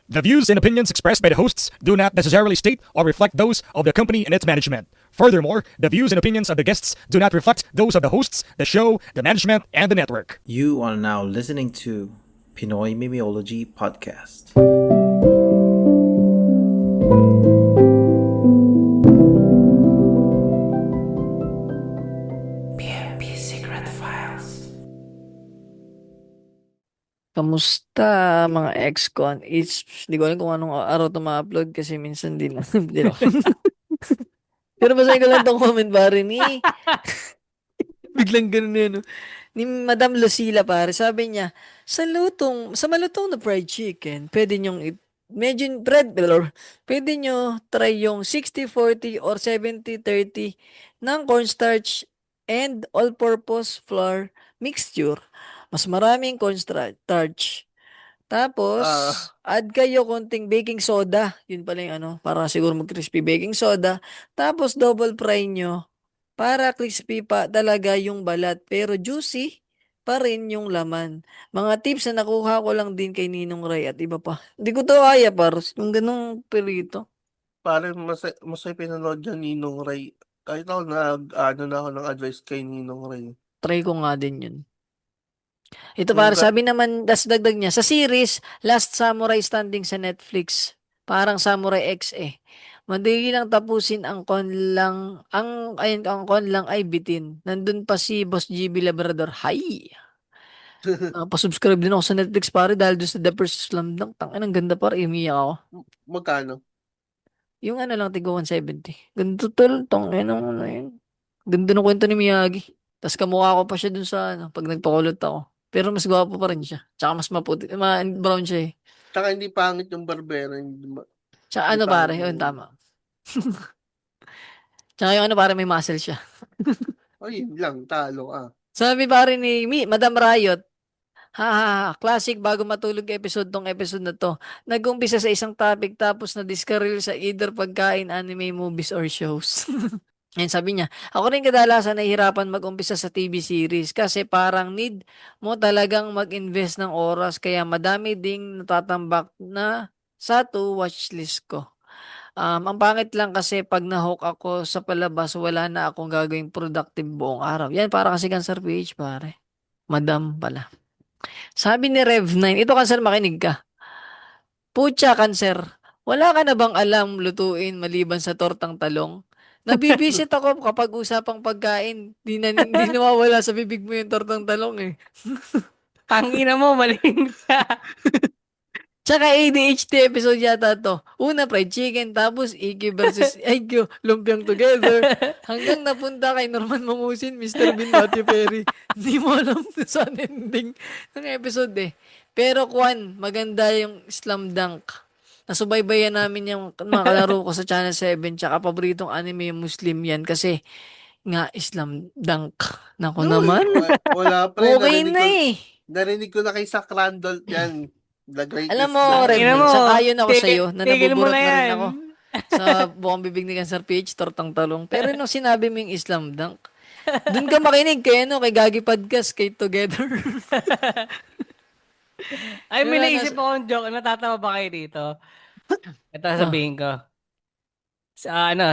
The views and opinions expressed by the hosts do not necessarily state or reflect those of the company and its management. Furthermore, the views and opinions of the guests do not reflect those of the hosts, the show, the management, and the network. You are now listening to Pinoy Mimeology Podcast. PMP Secret Files. Kamusta mga ex-con? Di ko alam kung anong araw ito ma-upload kasi minsan di na. Pero basahin ko lang itong comment pare ni biglang ganun yun. No? Ni Madam Lucila pare, sabi niya, sa malutong na fried chicken, pwede nyong pwede nyo try yung 60-40 or 70-30 ng cornstarch and all-purpose flour mixture. Mas maraming cornstarch. Tapos, add kayo konting baking soda. Yun pala yung ano, para siguro mag-crispy baking soda. Tapos, double fry nyo para crispy pa talaga yung balat. Pero juicy pa rin yung laman. Mga tips na nakuha ko lang din kay Ninong Ray at iba pa. Hindi ko to kaya, paros. Yung ganong perito. Parang masay pinanood yan Ninong Ray. Kahit ako ano na ako ng advice kay Ninong Ray. Try ko nga din yun. Ito para sabi naman, das dagdag niya, sa series, Last Samurai standing sa Netflix. Parang Samurai X eh. Madali lang tapusin ang con lang, ang con lang ay bitin. Nandun pa si Boss GB Labrador. Hi! Pa-subscribe din ako sa Netflix pare dahil doon sa The First Slam Dunk. Tangin, ang ganda pare, umiyak ako. Magkano? Yung ano lang, tigo 170. Ganda tol, tangin ano na yun. Ganda ng kwento ni Miyagi. Tapos kamukha ko pa siya dun sa ano, pag nagpakulot ako. Pero mas gwapo pa rin siya. Tsaka mas maputi, brown siya eh. Tsaka hindi pangit yung barbero. Tsaka ano pare, yun tama. Tsaka yung ano pare, may muscle siya. Yun lang, talo Sabi pare ni Madam Riot, classic bago matulog episode tong episode na to. Nag-umpisa sa isang topic tapos na-discarrel sa either pagkain, anime, movies, or shows. Yan sabi niya, ako rin kadalasan nahihirapan mag-umpisa sa TV series kasi parang need mo talagang mag-invest ng oras kaya madami ding natatambak na sa to-watch list ko. Ang pangit lang kasi pag na-hook ako sa palabas, wala na akong gagawing productive buong araw. Yan, para kasi cancer page, pare. Madam pala. Sabi ni Rev9, ito cancer, makinig ka. Pucha, cancer. Wala ka na bang alam lutuin maliban sa tortang talong? Nabibisit ako kapag usapang pagkain. Di nawawala sa bibig mo yung tortang talong eh. Tangina mo, maling ka. Tsaka ADHD episode yata to. Una, fried chicken, tapos Iki versus Aigyo, lumpiang together. Hanggang napunta kay Norman Mamusin, Mr. Bean, Matthew Perry. Hindi mo alam saan ending ng episode eh. Pero Kwan, maganda yung Slam Dunk. Nasubaybayan namin yung mga kalaro ko sa Channel 7, tsaka paboritong anime yung Muslim yan kasi nga Islam Dunk. Naku naman. Wala pre. Okay na eh. Narinig ko na kay Zach Randolph yan. The greatest. Alam mo, Red, sang-ayon ako sa'yo na tigil mo nabuburot na na rin yan. ako sa buong bibig ni Cancer PH, tortang talong. Pero nung sinabi mo yung Islam Dunk, dun ka makinig kay, kay Gagi Podcast, kay Together. Ay, may naisip akong joke. Natatawa ba kayo dito? Ito sabihin ko.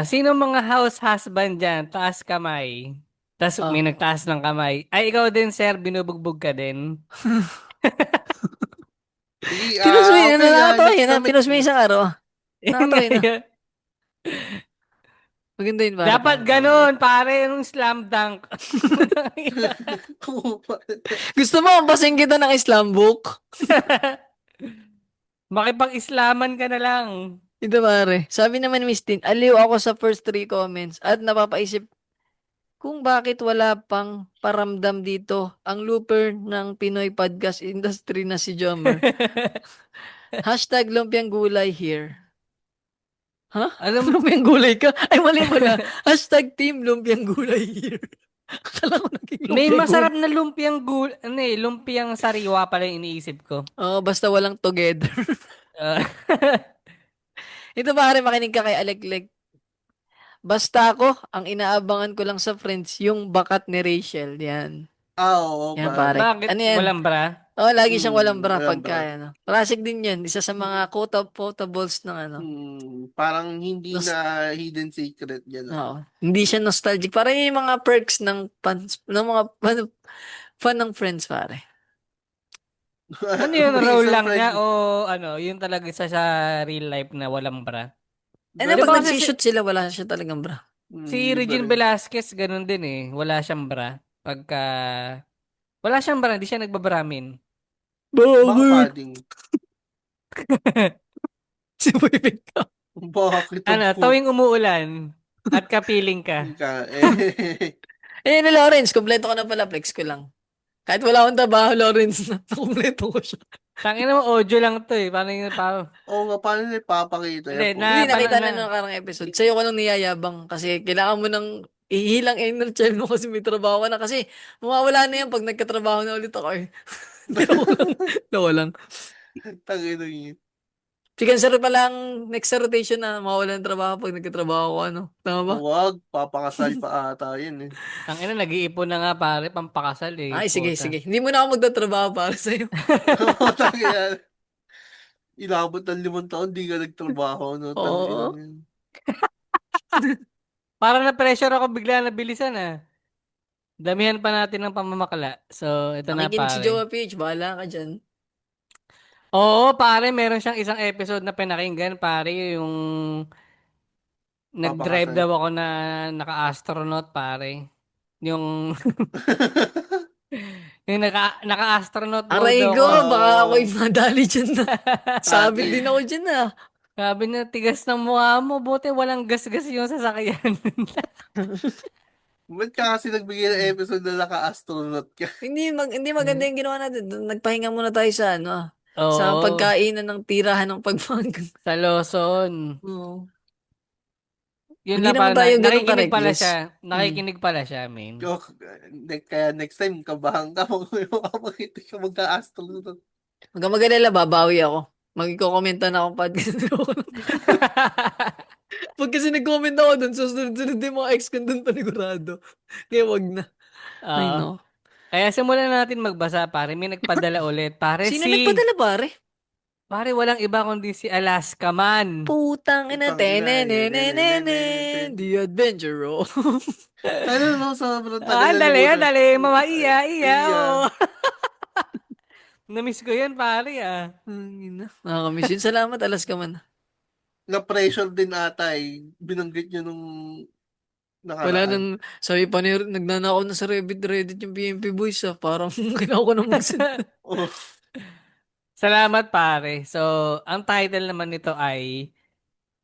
Sino mga house husband dyan? Taas kamay. Tapos may nagtaas ng kamay. Ay, ikaw din, sir. Binubugbog ka din. Tinus mo isang araw. Nakatry na. Maganda yun, pare. Dapat ganun, pare, yung slam dunk. Gusto mo, basahin kita ng Islam book? Makipag-islaman ka na lang. Ito, pare. Sabi naman, Miss Tin, aliw ako sa first 3 comments at napapaisip kung bakit wala pang paramdam dito ang looper ng Pinoy podcast industry na si Jomer. Hashtag lumpiang gulay here. Ha? Alam mo lumpiang gulay ka? Ay, mali mo na. Hashtag team lumpiang gulay here. Akala ko naging May masarap na lumpiang lumpiang sariwa pala yung iniisip ko. Basta walang together. Ito pare, makinig ka kay Alekleg. Basta ako, ang inaabangan ko lang sa Friends, yung bakat ni Rachel. Yan. Oo, yan, pare. Bakit? Ano yan? Walang bra? Oo, lagi siyang walang bra Walang bra. pagka ano. Classic din 'yun, isa sa mga quotables ng ano. Parang hindi Nos na hidden secret gano'n. Oo, hindi siya nostalgic. Parang yun yung mga perks ng fans, ng mga fan ng Friends, pare. Ano yun, May role isang lang niya friend, o ano, yun talaga isa sa real life na walang bra? And then Di ganun pag ba din. kasi nagsishoot sila, wala siya talagang bra. si Iba Regine rin. Velasquez, ganun din eh. Wala siyang bra. Pagka, wala siyang bra, hindi siya nagbabramin. Baka Bakit? padding. Si Boy Victor. Bakit ang Ano, put tuwing umuulan at kapiling ka. ka? Eh, Eh, ni Lawrence, kompleto ko na pala, flex ko lang. Kahit wala akong trabaho, Lawrence, kompleto ko siya. Tangina mo, audio lang to eh. Paano yung oo nga, paano nila ipapakita Hindi, yan? Hindi, Puta. nakita na, na nung nakarang episode. Sa'yo ko nang niyayabang kasi kailangan mo ng ihilang inner child mo kasi may trabaho ka na. Kasi mawawala na yan pag nagkatrabaho na ulit ako eh. Loko lang. Loko lang. Tangina yun. Si Cancer pa lang next sa rotation na mawawala ng trabaho pag nagkatrabaho ko, ano? Tama ba? Huwag, papakasal pa ata yun eh. tangina, nag-iipon na nga pare, pampakasal eh. Ay, sige, Puta. sige. Hindi mo na ako magtatrabaho para sa'yo. Tangina, inabot ng 5 taon, di ka nagtrabaho, no? Tangina Oo. yun. Parang na-pressure ako bigla na bilisan ah. Damihan pa natin ng pamamakla. So, ito na Nakikinig si pare. Joa PH. Bahala ka dyan. Oo, pare, meron siyang isang episode na pinakinggan, pare, yung nag-drive Papakasal. daw ako na naka-astronaut, pare. Yung, yung naka-astronaut mode Aray daw ko, ako. baka ako'y madali dyan na. Sabit Ate, din ako dyan na. Sabi niya, tigas ng mukha mo, buti walang gasgas yung sasakyan. ba't ka kasi nagbigay ng episode na naka-astronaut ka? Hindi maganda yung ginawa natin. Nagpahinga muna tayo sa ano sa Oo, pagkainan ng tirahan ng pagpag. sa Lawson. Oo. Yun Hindi lang naman pala, tayo ganun nakikinig pala ka-reckless. siya. Mm. Nakikinig pala siya, men. Yo, kaya next time, kabahan ka, makakita ka magka-astronaut. Huwag kang mag-alala, babawi ako. Magko-commenta na akong podcast. Pag kasi nag-comment ako dun, susunod-sunod yung mga ex ko dun panigurado. Kaya wag na. Ay, Oo. no. Kaya simulan natin magbasa, pare. May nagpadala ulit. Sino nagpadala, pare? Pare, walang iba kundi si Alaska man. Putang ina, Putang ina, The Adventure Roll. Tayo mo, sobrang tagal na Dali, limutan. dali. Mama, iya, iya, Iya. oo. Namiss ko yan, pare, ah. Ang ina. Nakakamiss yun. Salamat, alas ka man. Na-pressure din ata eh. Binanggit nyo nung Wala nakaraan. nang, sabi pa ni, nagnanakaw na sa Reddit yung PMP boys ah. Parang kailangan ko na mag-send. Oh, Salamat, pare. So, ang title naman nito ay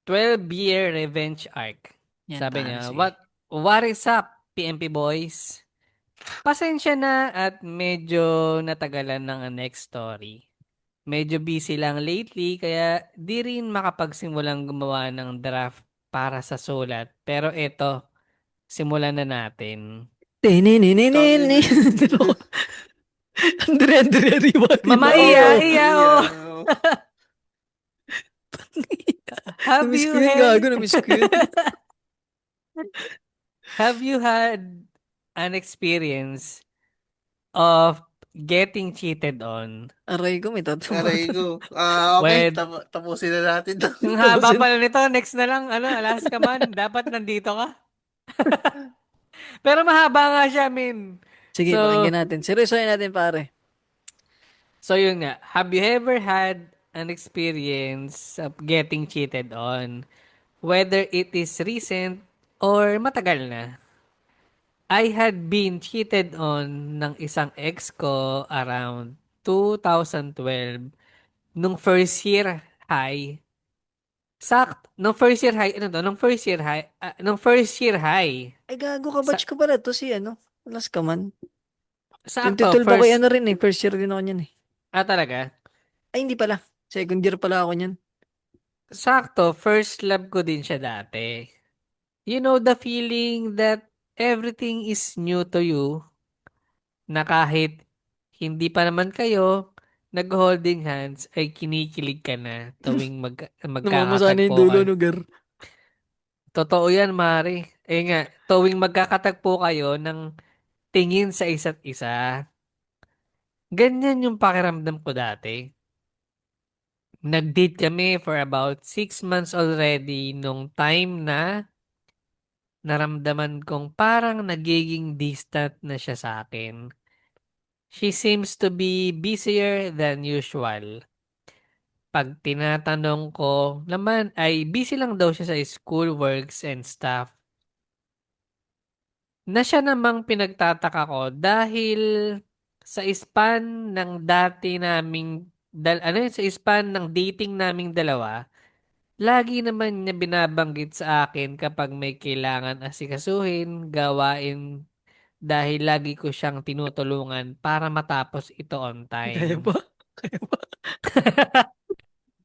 12-Year Revenge Arc. Yan, Sabi pare, niya, sige. what is up, PMP boys? Pasensya na at medyo natagalan ng next story. Medyo busy lang lately kaya di rin makapagsimulang gumawa ng draft para sa sulat. Pero eto, simulan na natin. tangin Tinininininini. na yun. Andre, riwa, Mama riwa. Iya, Oh. Iya, Iya. oh. Have Namiss you ko yun, had gago. Namiss ko yun. have you had an experience of getting cheated on Aray ko, may tatawa. Aray ko. Okay, with tapusin na natin. yung haba pala nito, next na lang, ano, Alaska man, dapat nandito ka. Pero mahaba nga siya, min. Sige, So, pakinggan natin. Seryosohin natin, pare. so yun nga. Have you ever had an experience of getting cheated on? Whether it is recent or matagal na. I had been cheated on ng isang ex ko around 2012 nung first year high. Nung first year high, ano to? Nung first year high. Ay, gago, Sa, kabatch ko pala to si ano. Alas ka man. sakto, 2012 ako first, ano rin eh. First year din ako niyan eh. talaga? Ay, hindi pala. Second year pala ako niyan. Sakto, first love ko din siya dati. You know the feeling that everything is new to you, na kahit hindi pa naman kayo nag-holding hands, ay kinikilig ka na tuwing Namamasa na yung magkakatagpo dulo, ka. no, gar. Totoo yan, Mari. Eh nga, tuwing magkakatagpo kayo ng tingin sa isa't isa. Ganyan yung pakiramdam ko dati. Nag-date kami for about 6 months already nung time na naramdaman kong parang nagiging distant na siya sa akin. She seems to be busier than usual. Pag tinatanong ko naman ay busy lang daw siya sa school works and stuff. Na siya namang pinagtataka ko dahil sa span ng dati naming sa span ng dating naming dalawa, lagi naman niya binabanggit sa akin kapag may kailangan asikasuhin, gawain dahil lagi ko siyang tinutulungan para matapos ito on Kaya ba? time. Kaya ba?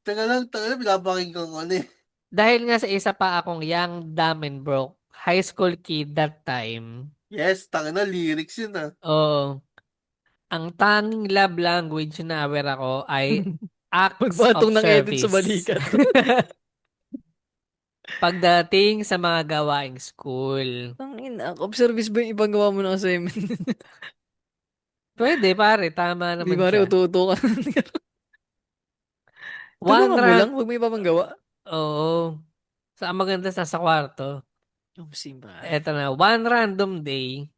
Teka lang, pinapakinggan ko ano eh. Dahil nga sa isa pa akong young, dumb and broke high school kid that time. Yes, tanga na, lyrics yun ah. Oo. Ang tanging love language na aware ako ay acts of Magpatong ng edit sa service. balikat. Pagdating sa mga gawaing school. Tangina, observice ba yung ibang gawa mo ng assignment? Pwede pare, tama Di naman ba rin, siya. uto ka. One Tulungan mo lang, run, wag mo iba pang gawa. oo. Sa maganda sa kwarto. Oh, simbahan. Eto na, one random day,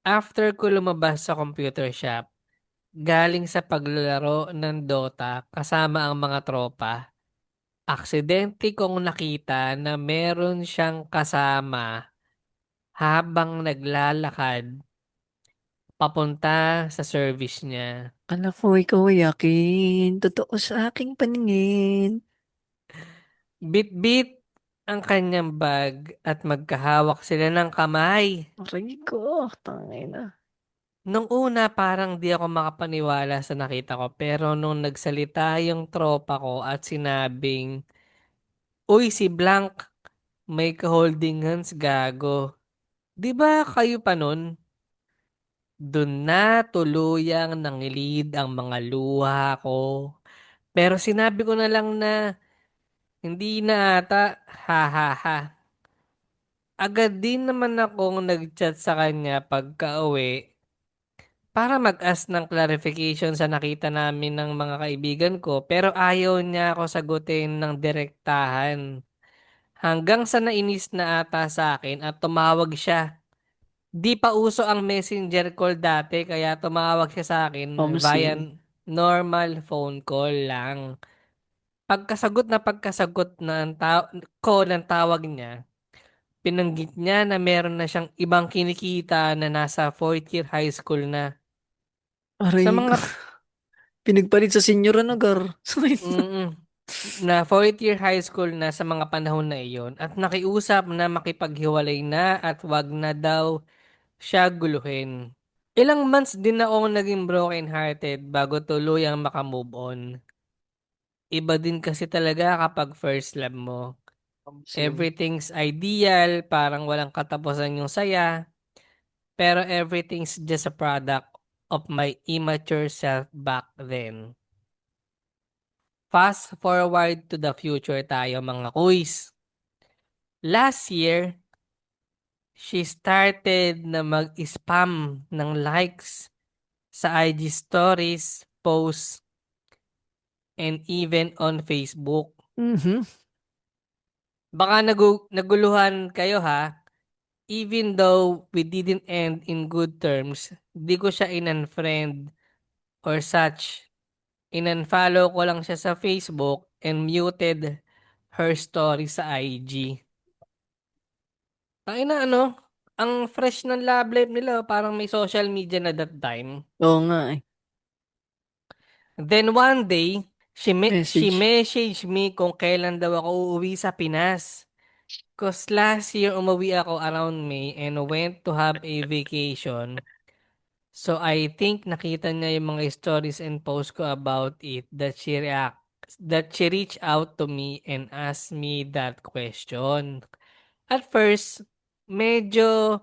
after ko lumabas sa computer shop, galing sa paglalaro ng Dota kasama ang mga tropa, aksidente kong nakita na meron siyang kasama habang naglalakad papunta sa service niya. Anak ko, ikaw ay yakin. Totoo sa aking paningin. Bit-bit ang kanyang bag at magkahawak sila ng kamay. Aray ko, tangina. Nung una parang di ako makapaniwala sa nakita ko pero nung nagsalita yung tropa ko at sinabing, "Uy, si Blank, may ka-holding hands gago." Di ba kayo pa nun? Dun na tuluyang nangilid ang mga luha ko. Pero sinabi ko na lang na hindi na ata, ha ha ha. Agad din naman akong nag-chat sa kanya pagka-uwi para mag-ask ng clarification sa nakita namin ng mga kaibigan ko pero ayaw niya ako sagutin ng direktahan. Hanggang sa nainis na ata sa akin at tumawag siya. Di pa uso ang messenger call dati kaya tumawag siya sa akin via Kamsin. normal phone call lang. Pagkasagot na ang ko ng tawag niya, binanggit niya na meron na siyang ibang kinikita na nasa fourth year high school na. Sa Aray ko. mga Pinagpalit sa senior ano, gar. mm, na fourth year high school na sa mga panahon na iyon at nakiusap na makipaghiwalay na at wag na daw siya guluhin. Ilang months din akong naging broken hearted bago tuluyang makamove on. Iba din kasi talaga kapag first love mo. Kamsin. Everything's ideal, parang walang katapusan yung saya, pero everything's just a product of my immature self back then. Fast forward to the future tayo mga kuys. Last year, she started na mag-spam ng likes sa IG stories, posts, and even on Facebook. Mhm. Baka naguluhan kayo ha. Even though we didn't end in good terms, di ko siya in-unfriend or such. In-unfollow ko lang siya sa Facebook and muted her story sa IG. Tangina ano, ang fresh ng love life nila, parang may social media na that time. Oo nga eh. Then one day, she Message. messaged me kung kailan daw ako uuwi sa Pinas. Cause last year umuwi ako around May and went to have a vacation. So I think nakita niya yung mga stories and posts ko about it that she reached out to me and asked me that question. At first, medyo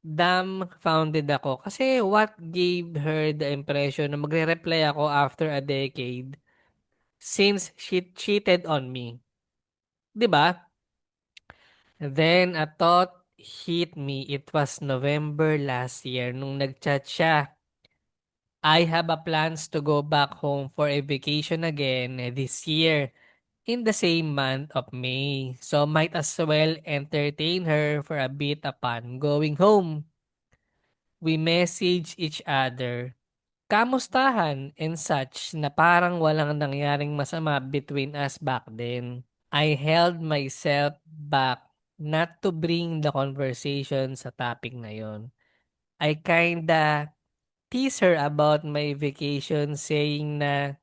dumbfounded ako kasi what gave her the impression na magre-reply ako after a decade since she cheated on me. 'Di ba? Then a thought hit me. It was November last year nung nag-chat siya I have a plans to go back home for a vacation again this year in the same month of May. So might as well entertain her for a bit upon going home. We message each other, kamustahan and such na parang walang nangyaring masama between us back then. I held myself back not to bring the conversation sa topic na yon. I kinda tease her about my vacation saying na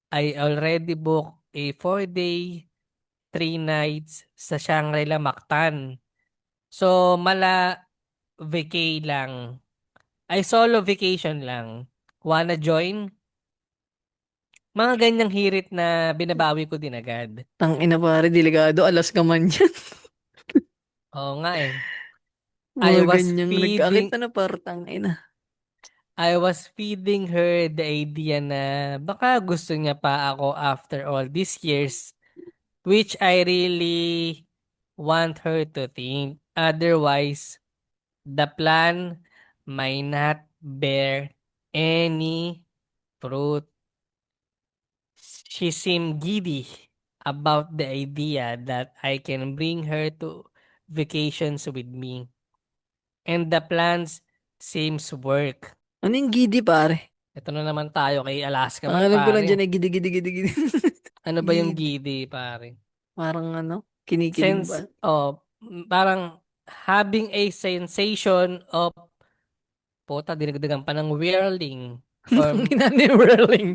I already booked a 4-day, 3 nights sa Shangri-La Mactan. So, vacay lang. Ay, solo vacation lang. Wanna join? Mga ganyang hirit na binabawi ko din agad. Tangina pare, delikado. Alas ka man yan. Oo nga eh. I Mga was ganyang nag-akit feeding na par, tangina. I was feeding her the idea na baka gusto niya pa ako after all these years, which I really want her to think. Otherwise, the plan might not bear any fruit. She seemed giddy about the idea that I can bring her to vacations with me. And the plans seems work. Ano yung giddy pare? Ito na naman tayo kay Alaska Ang man, alam ko lang pare. dyan ay gidi, gidi, gidi, gidi. Ano ba yung Giddy. giddy, pare? Parang ano, kinikilig Sense, ba? parang having a sensation of, puta, dinagdagan pa ng whirling. Or Ginani whirling.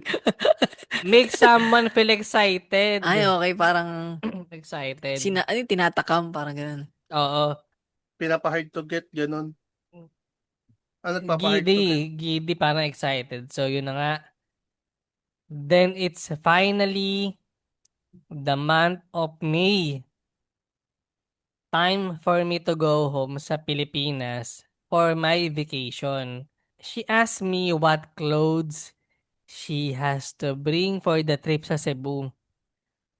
make someone feel excited. Ay, okay, parang Excited. ano, yung tinatakam, parang ganun. Oo. Pinapa-hard to get, ganun. Nagpapa-hard to get. Giddy, parang excited. So, yun na nga. Then, it's finally the month of May. Time for me to go home sa Pilipinas for my vacation. She asked me what clothes she has to bring for the trip sa Cebu.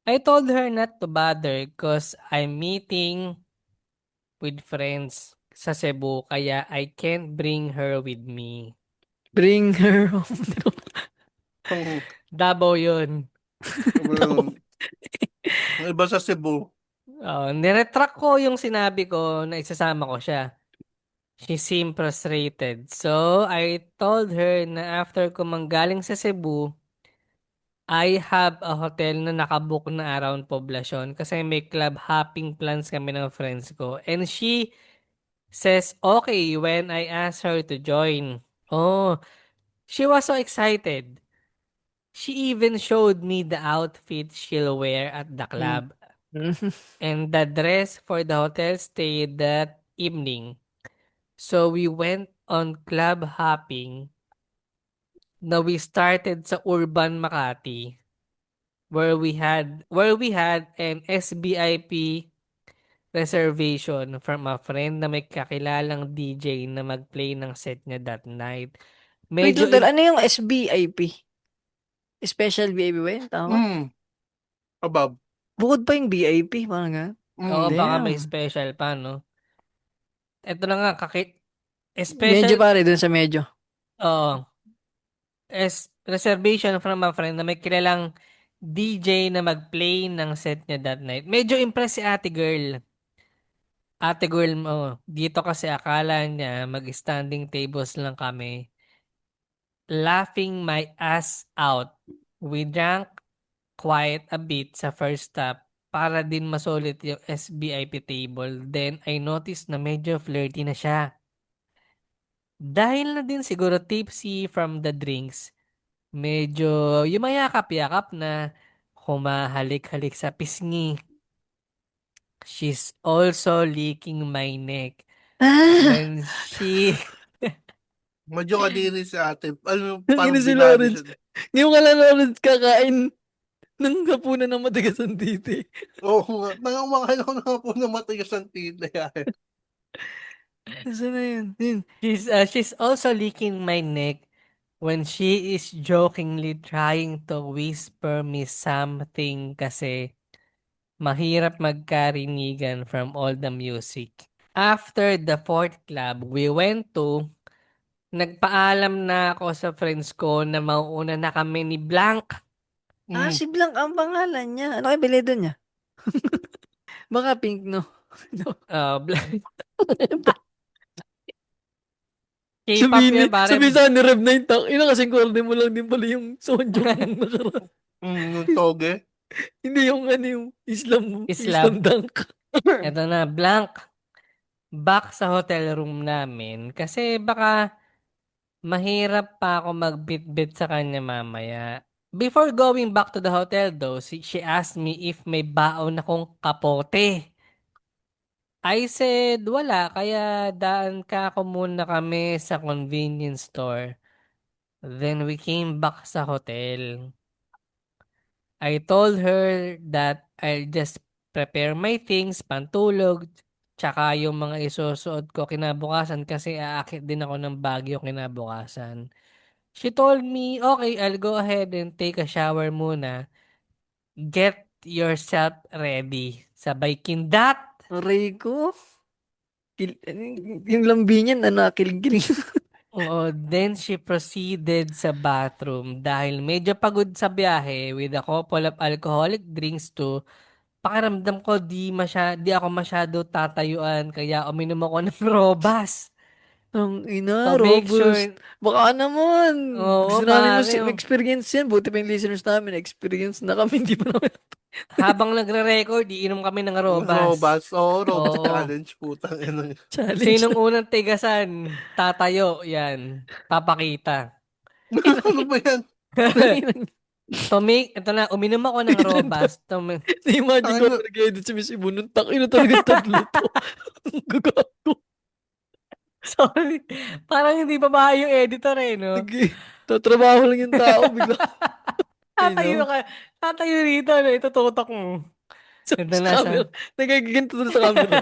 I told her not to bother cause I'm meeting with friends sa Cebu kaya I can't bring her with me. Bring her home. Ang Davao yun. ang iba sa Cebu. Niretract ko yung sinabi ko na isasama ko siya. She seemed frustrated. So, I told her na after ko manggaling sa Cebu, I have a hotel na nakabook na around Poblacion kasi may club hopping plans kami ng friends ko. And she says okay when I asked her to join. Oh, she was so excited. She even showed me the outfit she'll wear at the club and the dress for the hotel stay that evening. So we went on club hopping na we started sa Urban Makati where we had an SBIP reservation from a friend na may kakilalang DJ na mag-play ng set niya that night. Wait, Medyo Ludol, ano yung SBIP? Special VIP ba yun? Tama? Above. Bukod pa yung VIP, parang nga. oo, baka may Damn. special pa, no? Ito na nga, Medyo special, pare, dun sa medyo. oo, reservation from a friend na may kilalang DJ na mag-play ng set niya that night. Medyo impressed si ate girl. Ate girl mo, dito kasi akala niya mag-standing tables lang kami. Laughing my ass out. We drank quite a bit sa first stop para din masulit yung SBIP table. Then I noticed na medyo flirty na siya. Dahil na din siguro tipsy from the drinks, medyo yumayakap-yakap na humahalik-halik sa pisngi. She's also licking my neck. Ah! When she... Medyo kadiri si ate. Alam mo, Ang parang ina si binado Lawrence. siya. Ngayon ka lang Lawrence kakain ng hapunan ng matigas ang titi. Oo nga. Nangangamakal ako na po ng matigas ang tila. Nasaan na yun? Yun. she's also licking my neck when she is jokingly trying to whisper me something kasi mahirap magkarinigan from all the music. After the fourth club, we went to Nagpaalam na ako sa friends ko na mauuna na kami ni Blank. Si Blanc ang pangalan niya. Ano kaya apelyido niya? Baka Pink, no? No. Blank. K-pop yan, pare. sabihin sa ni Rev na yung ina kasing corny mo lang din pala yung sonjok nung nakaraan. Yung toge. Hindi yung ano yung Islam mo. Islam. dunk. Eto na, Blank. Back sa hotel room namin kasi baka mahirap pa ako magbitbit sa kanya mamaya. Before going back to the hotel though, she asked me if may baon akong kapote. I said wala, kaya daan ka ako muna kami sa convenience store. Then we came back sa hotel. I told her that I'll just prepare my things, pantulog, tsaka yung mga isusuot ko kinabukasan kasi aakit din ako ng Baguio kinabukasan. She told me, okay, I'll go ahead and take a shower muna. Get yourself ready. Sabay kindat. Aray ko. Yung lambi niya na nakilig-kilig. Oo, then she proceeded sa bathroom dahil medyo pagod sa biyahe with a couple of alcoholic drinks too. Pakiramdam ko di ako masyado tatayuan kaya uminom ako ng Robas. Ang ina, To make robust. sure, Baka naman. oo Gusto namin pare, experience yan. Buti pa yung listeners namin. Experience na kami. Hindi pa namin. habang nagre-record, iinom kami ng Robas. Robas. Oo, Robas Oo. challenge. Putang ina. Challenge. Sinong unang tigasan? Tatayo, yan. Papakita. Ano ba yan? Ito na, uminom ako ng Robas. Na-imagine ko Ano? nag-edit si Miss Ibon. Nung takino talaga tatlo to. Gagago. Sorry. Parang hindi pa maayos yung editor eh, no? Sige. Tatrabaho lang yung tao. Bigla. Tatayo ka. Tatayo rito, no? Itututok mo. Sa Ito na siya. camera. Nagagiganto doon sa camera.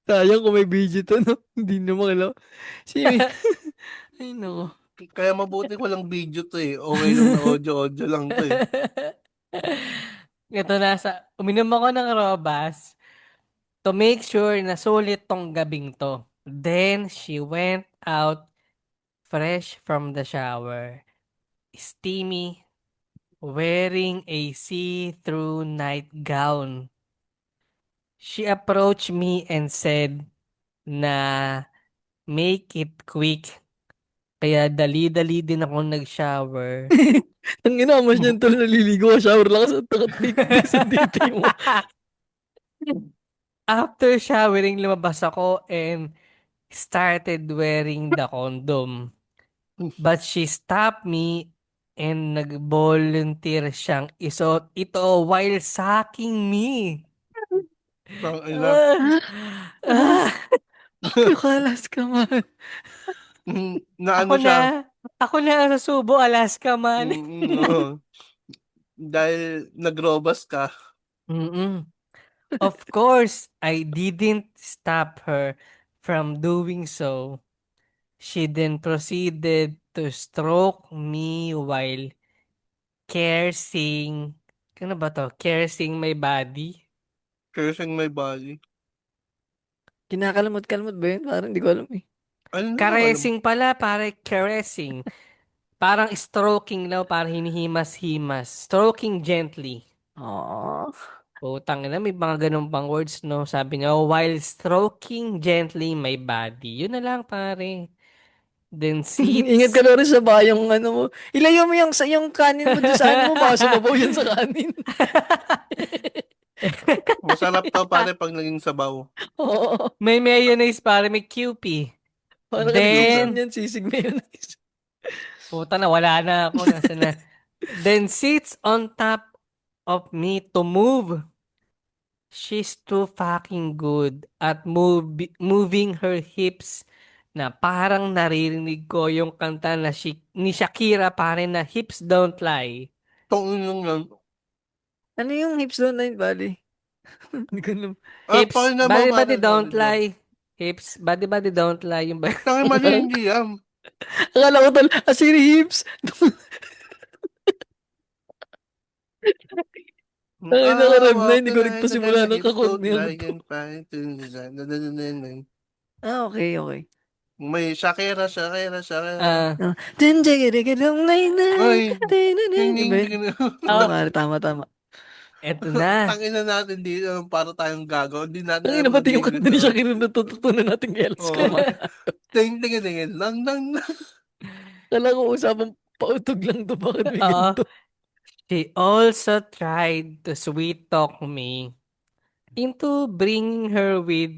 Sayang kung may video to, no? Hindi na makalaw. Si Ay, nako. Kaya mabuti ko lang video to eh. Okay lang na audio lang to eh. Ito na uminom ako ng Robas to make sure na sulit tong gabing to. Then, she went out fresh from the shower. Steamy, wearing a see-through nightgown. She approached me and said na make it quick. Kaya dali-dali din ako nag-shower. Ang inamas niyan tol, naliligo ka, shower lang sa takot sa dito mo. After showering, lumabas ako and started wearing the condom. But she stopped me and nag-volunteer siyang isuot ito while sucking me. Tang ina. Ah, Nakalas ka man. Na ako ano siya? ako na ang Subo, Alaska man. Oo. Dahil nagrobas ka. Mm-mm. Of course, I didn't stop her from doing so. She then proceeded to stroke me while caressing, ano ba to? Caressing my body. Cursing my body. Kinakalamot-kalamot ba yun? Parang hindi ko alam eh. Ano na? Caressing pala, pare caressing. Parang stroking daw, para hinihimas-himas. Stroking gently. Aww. Utang ina, may mga ganun pang words, no? Sabi niya, while stroking gently my body. Yun na lang, pare. Then Ingat seats. ka na rin sa bayang ano mo. Ilayo mo yung kanin mo doon sa ano mo. Baka sumabaw yan sa kanin. Masarap to pare pag naging sabaw. Oo. May mayonnaise, pare. May QP. Parang Then, yan, sisig mayonnaise. puta na, wala na ako. Nasa na. Then sits on top of me to move. She's too fucking good at moving her hips na parang naririnig ko yung kanta na ni Shakira pare na Hips Don't Lie. Tong lang yan. Ano yung hips doon na yun, bali? Hindi ko alam. Hips, pakinggan mo, body pare, don't pakinggan. lie. Hips, body don't lie. Yung ba? Tangin mali hindi yan. Akala ko tal, asiri hips. Ay, nakarap na, hindi ko Organize again nagpasimula like ng it's kakont cold niya like to. and fine to design. Okay, okay. May Shakira, Shakira, Shakira. Ah, Dun, jaga, jaga, dong, nay, nay, Ay, dun, dun, dun. Iba yun. hindi. Oo, oh, pare, tama, tama. eto na. Tangina natin dito, para tayong gago. Hindi natin Ang alam ina, na pati yung lyrics, kanta ni oh. Shakira na natutunan natin kay Alex Oo. Kaman. Tingin, lang, lang. Kala ko usapang pautog lang to, bakit may Oo. ganito? She also tried to sweet talk me into bringing her with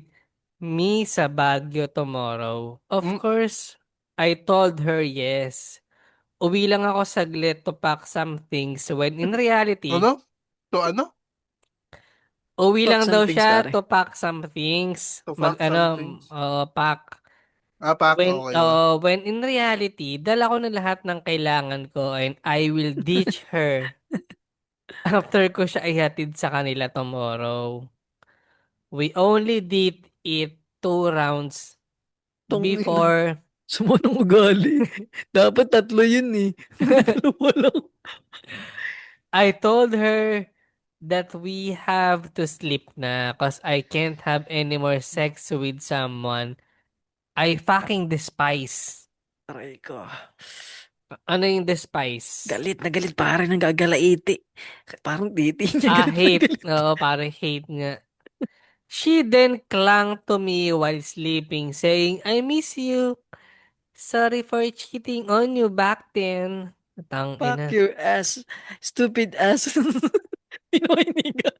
me sa Baguio tomorrow. Of Hmm? course, I told her yes. Uwi lang ako saglit to pack some things when in reality, Ano? To ano? uwi Fuck lang daw some things, siya pare. to pack some things. To fuck something. Pack. Pak, okay. When in reality, dala ko na lahat ng kailangan ko and I will ditch her after ko siya ihatid sa kanila tomorrow. We only did it 2 rounds Tong ina. before Sumunong ugali. Dapat tatlo yun eh. Dalawa lang. I told her that we have to sleep na cause I can't have any more sex with someone I fucking despise. Aray ko. Ano yung despise? Galit na galit, pare, nang gagalaiti. Parang titi niya, galit na Hate. galit. Oo, parang hate nga. She then clung to me while sleeping, saying, I miss you. Sorry for cheating on you back then. Tang Fuck ina. your ass. Stupid ass. Pinoy niga.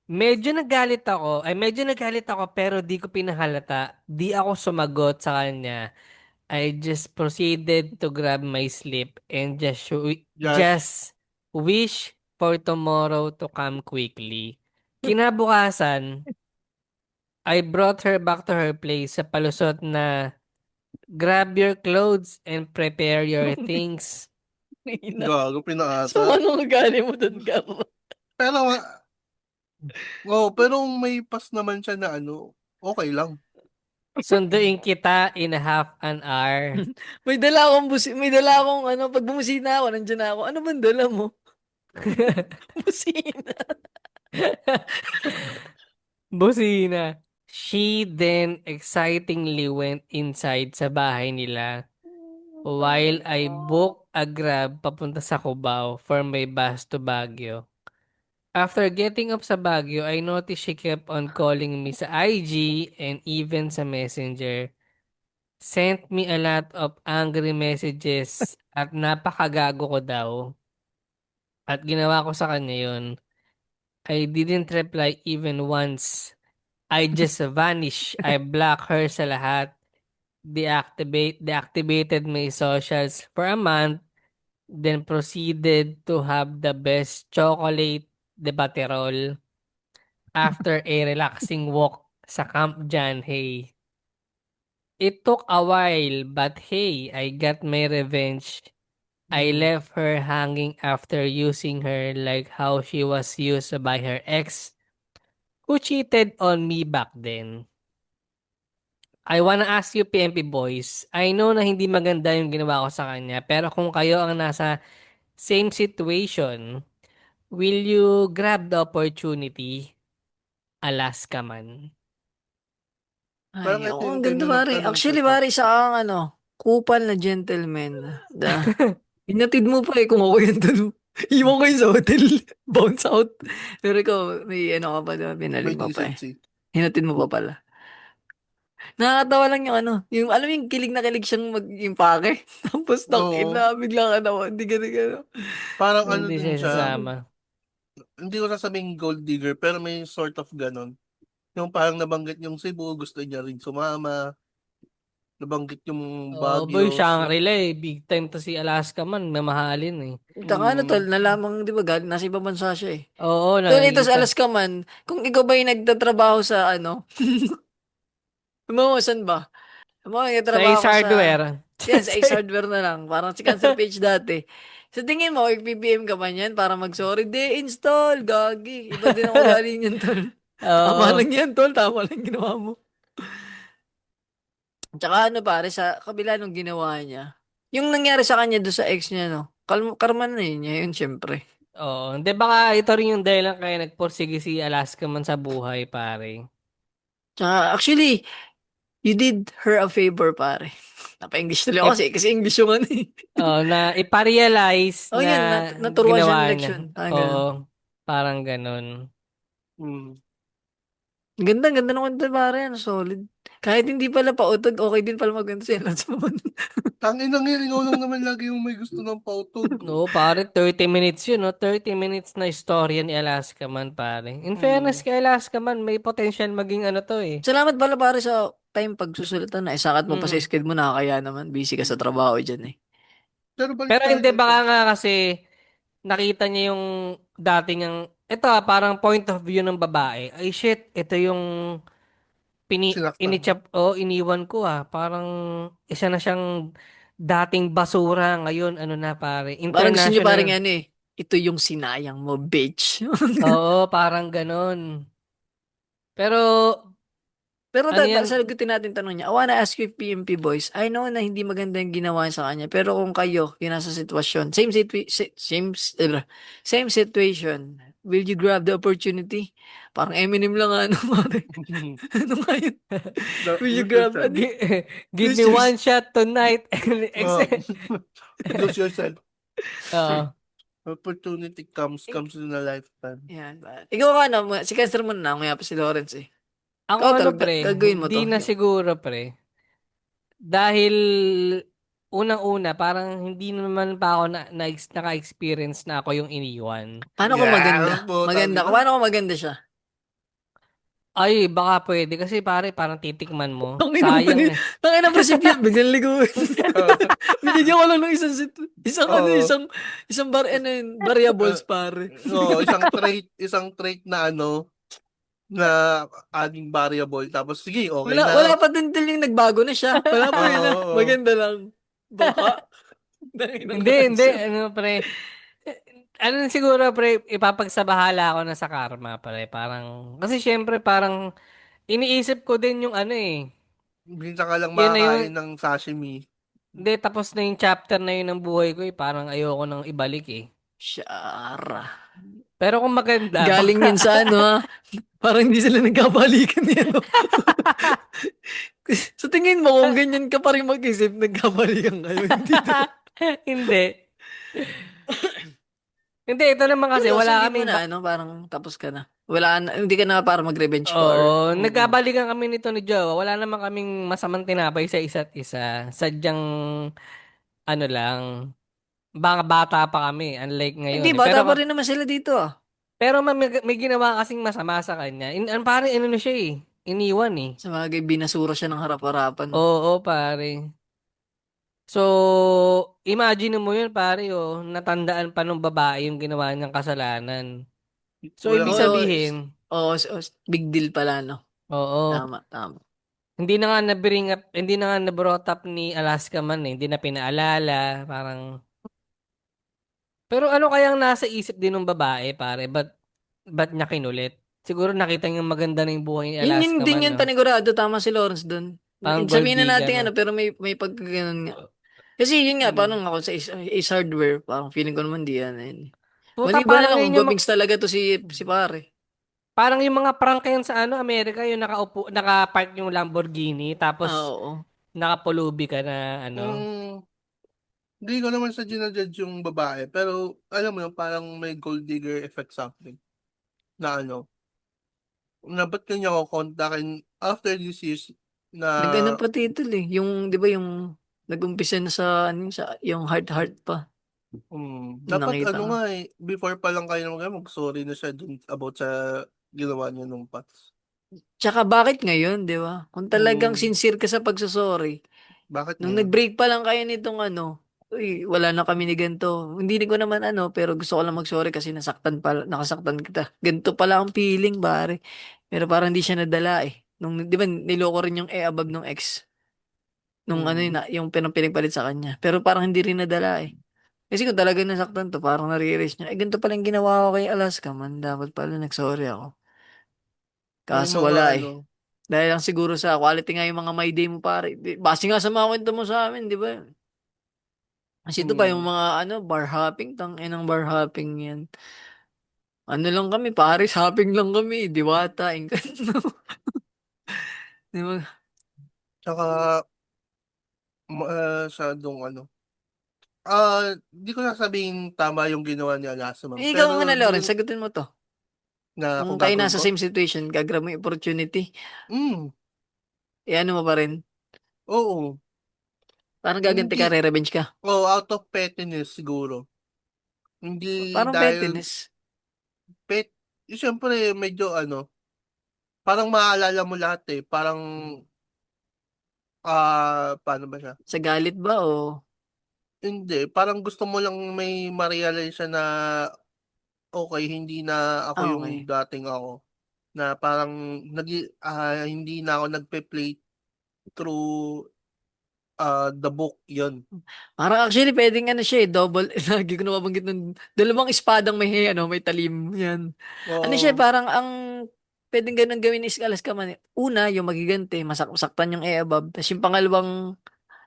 Medyo nagalit ako pero di ko pinahalata. Di ako sumagot sa kanya. I just proceeded to grab my sleep and Josh. just wish for tomorrow to come quickly. Kinabukasan, I brought her back to her place sa palusot na grab your clothes and prepare your things. Ina. Gago, So, pinaasa. anong ugali mo doon, Carlo? Pero, pero may pass naman siya na ano, okay lang. Sunduin kita in a half an hour. May dala akong ano, pag bumusina ako, nandiyan na ako. Ano bang dala mo? Busina. Busina. She then excitingly went inside sa bahay nila while I booked a grab papunta sa Cubao for my bus to Baguio. After getting up sa Baguio, I noticed she kept on calling me sa IG and even sa Messenger. Sent me a lot of angry messages at napakagago ko daw. At ginawa ko sa kanya yun. I didn't reply even once. I just vanish. I block her sa lahat. Deactivated my socials for a month. Then proceeded to have the best chocolate de Baterol after a relaxing walk sa Camp John Hay. It took a while, but hey, I got my revenge. I left her hanging after using her like how she was used by her ex who cheated on me back then. I wanna ask you, PMP boys, I know na hindi maganda yung ginawa ko sa kanya, pero kung kayo ang nasa same situation, will you grab the opportunity? Alaska man. Parang Ay, ito ako yung ang time ganda, na pare. nagtanong ka Actually, pa. pare, isa kang ano, kupal na gentleman. Hinatid mo pa eh kung ako yung tanong. Iwan ko yun sa hotel. Bounce out. Pero ikaw, may ano ka pa diba? May Pinalim mo pa eh. decency. Hinatid mo pa pala. Nakakatawa lang yung ano, yung alam mo yung kilig na kilig siyang mag-impake. Tapos Oo. ina, bigla ka naman. Hindi ka na gano'n. Parang ano Hindi din siya siya. sasama. Hindi ko sasabing gold digger, pero may sort of ganon. Yung parang nabanggit yung Cebu, gusto niya rin sumama. Nabanggit yung Oh, boy, Baguio. Shangri-La eh. Big time to si Alaska man. Mamahalin eh. Tsaka ano tol, nalamang, di ba, nasa ibang bansa siya eh. Oo, Tol, ito sa nakikita. Alaska man, kung ikaw ba yung nagtatrabaho sa ano, saan ba? Mga Sa nagtatrabaho Ace ka sa, Hardware. yan, sa Ace Hardware na lang. Parang si Cancer Page dati. Sa tingin mo, PBM ka man yan para mag-sorry? De-install, gagi. Iba din ang ugali niyan, tol. Tama Oo. lang yan, tol. Tama lang ginawa mo. Tsaka ano pare, sa kabila nung ginawa niya, yung nangyari sa kanya doon sa ex niya, no? Karma na yun niya, yun, syempre. Oo, hindi baka ito rin yung dahilan kaya nagpursige si Alaska man sa buhay, pare. Tsaka, actually, you did her a favor, pare. Napa-English tuloy ako Eh, kasi English yung ano eh. na iparealize Oh, na yun, naturuan siya ng ginawa niya. leksyon. Parang ganun. Oo, parang ganun. Hmm. Ganda, ganda ng kwento, pare. Ano, solid. Kahit hindi pala pautod, okay din pala magkwento si Elan sa mga. Tangin na nga, ikaw lang naman lagi yung may gusto ng pautog. No, pare, 30 minutes yun, no? 30 minutes na istorya ni Alaska man, pare. In fairness Hmm. kay Alaska man, may potential maging ano to eh. Salamat pala, pare, sa time pagsusulatan na. Isakat mo pa sa Mm. schedule mo, nakakaya naman. Busy ka sa Hmm. trabaho dyan eh. Pero balik Pero tayo hindi, dito. baka nga kasi nakita niya yung dating ang, ito parang point of view ng babae. Ay shit, ito yung Sinaktan. iniwan ko Parang isa na siyang dating basura ngayon, ano na pare, Parang gusto niyo parang international. ano eh. Ito yung sinayang mo, bitch. Oo, parang ganon. Pero, Pero ano yan, sagutin natin tanong niya. I wanna ask you, PMP boys. I know na hindi maganda yung ginawa niya sa kanya. Pero kung kayo, yung nasa sitwasyon, same situation, will you grab the opportunity? Parang Eminem lang ano, pare. Ano nga yun? Will you Lose grab, yourself. ano? give me Losers. one shot tonight. Uh, lose yourself. Oo. Opportunity comes in a lifetime. Yan ba? Ikaw ka na, si Cancer mo na, ngayon pa si Lawrence eh. Ako Ikaw ano talaga, pre, gagawin mo hindi to. na siguro pre. Dahil unang-una, parang hindi naman pa ako naka-experience na ako yung iniwan. Paano kung maganda? Yeah, putang Maganda. ina. Paano kung maganda siya? Ay, baka pwede kasi pare, parang titikman mo. Tanginan mo Sayang ni, eh. tanginan mo si Pian, biglang liguin. Uh, Binigyan ko lang ng isang ano, oh, isang ano yun, variables pare. isang trait na ano, na adding variable. Tapos, sige, okay Wala na. pa din yung nagbago na siya. Wala pa yun ah. Oo. Maganda lang. Baka. Tanginan Hindi, hindi. cancer. Ano pre, ano siguro pre, ipapagsabahala ako na sa karma pre. Parang, kasi syempre parang iniisip ko din yung ano eh. Minsan ka lang Yun na makakain yung, ng sashimi. hindi, tapos na yung chapter na yun ng buhay ko eh. Parang ayoko nang ibalik eh. Syara. Pero kung maganda, Galing baka, yun sa ano ha. Parang hindi sila nagkabalikan yan. No? Sa tingin mo, kung ganyan ka pa rin mag-isip, nagkabalikan kayo. Hindi to. hindi. Hindi, ito naman kasi Seryoso, wala hindi mo kaming, na, ano, parang tapos ka na. Wala na, hindi ka na para mag-revenge pa or... oo, Mm. nagkabalikan kami nito ni Jowa. Wala naman kaming masamang tinapay sa isa't isa. Sadyang, ano lang, baka bata pa kami, unlike Hindi, ngayon eh. bata pa rin naman sila dito ah. Pero may ginawa kasing masama sa kanya. Pare, ano na siya eh. Iniwan eh. Sa bagay, binasura siya ng harap-harapan. Oo, pare. So, imagine mo yun, pare, natandaan pa nung babae yung ginawa niyang kasalanan. So, ibig Walang, Oo, sabihin, big deal pala, no? oo, Tama, tama. hindi na nga na-brought up ni Alaska man eh. Hindi na pinaalala, parang, pero ano kayang nasa isip din ng babae, pare? Ba't niya kinulit? Siguro nakita niya maganda na yung buhay ni Yun Alaska din man, yan, no? panigurado. Tama si Lawrence dun. Pang gold Sabihin na digger, natin no? ano, pero may pagkaganon nga. Kasi yun nga, mm. paano nga ako sa Ace Hardware, parang feeling ko naman di yan. Yun. Puta, Maliban na parang lang kung yun yung, gwapings talaga to si pare. parang yung mga prank yan sa ano, Amerika, yung naka-park yung Lamborghini, Ah, tapos oo. nakapulubi ka na, ano. Kung hindi ko naman sa ginajudge yung babae, pero alam mo yun, parang may gold digger effect something. Na ano, na ba't kanya ako kontakin after this years na Nag-ano pa title eh. Yung, di ba yung nag-umpisa na sa, ano, sa, yung heart pa. Yung dapat nakita ano ko. nga before pa lang kayo mag-sorry na siya dun about sa ginawa niya nung past. Tsaka bakit ngayon, di ba? Kung talagang Hmm, sincere ka sa pagsasorry, bakit nung ngayon? nag-break pa lang kayo nitong ano, uy, wala na kami ni ganito. Hindi ko naman ano, pero gusto ko lang mag-sorry kasi nakasaktan kita. Ganito pala ang feeling, pare. Pero parang hindi siya nadala eh. Nung, di ba, niloko rin yung above nung ex. Nung ano yun, Hmm, yung pinagpalit sa kanya. Pero parang hindi rin nadala eh. Kasi kung talagang nasaktan to, parang nare-realize niya, ganito pala yung ginawa ko kay Alaska man. Dapat pala nag-sorry ako. may Kaso mga wala ano, eh. Dahil lang siguro sa quality nga yung mga my day mo pare. Base nga sa mga kwento mo sa amin, di ba? Kasi ito pa yung Mm. mga bar hopping, tang-inang bar hopping yan. Ano lang kami, Paris hopping lang kami, Diwata, Encanto. Di ba? Tsaka, masyadong di ko sasabihin tama yung ginawa ni Alasamang, Ikaw pero muna, Lauren, doon sagutin mo to. na Kung kung kayo gagawin nasa ko, same situation, gagrab mo yung opportunity, mm, ano mo pa rin? oo, Parang gaganti hindi, ka, re-revenge ka. out of pettiness siguro. Hindi Parang dahil pettiness. pet, siyempre medyo parang maalala mo lahat eh, parang, paano ba siya? Sa galit ba o Hindi, parang gusto mo lang may ma-realize siya na okay, hindi na ako yung okay. dating ako. Na parang hindi na ako nagpe-play through the book yon. Parang actually pwedeng siya double, lagi ko nababanggit ng dalawang espadang may talim yan. Ano siya, Oo. parang ang pwedeng ganun gawin is alas ka man. Una, yung magiganti, masaktan yung e-above. Tapos yung pangalawang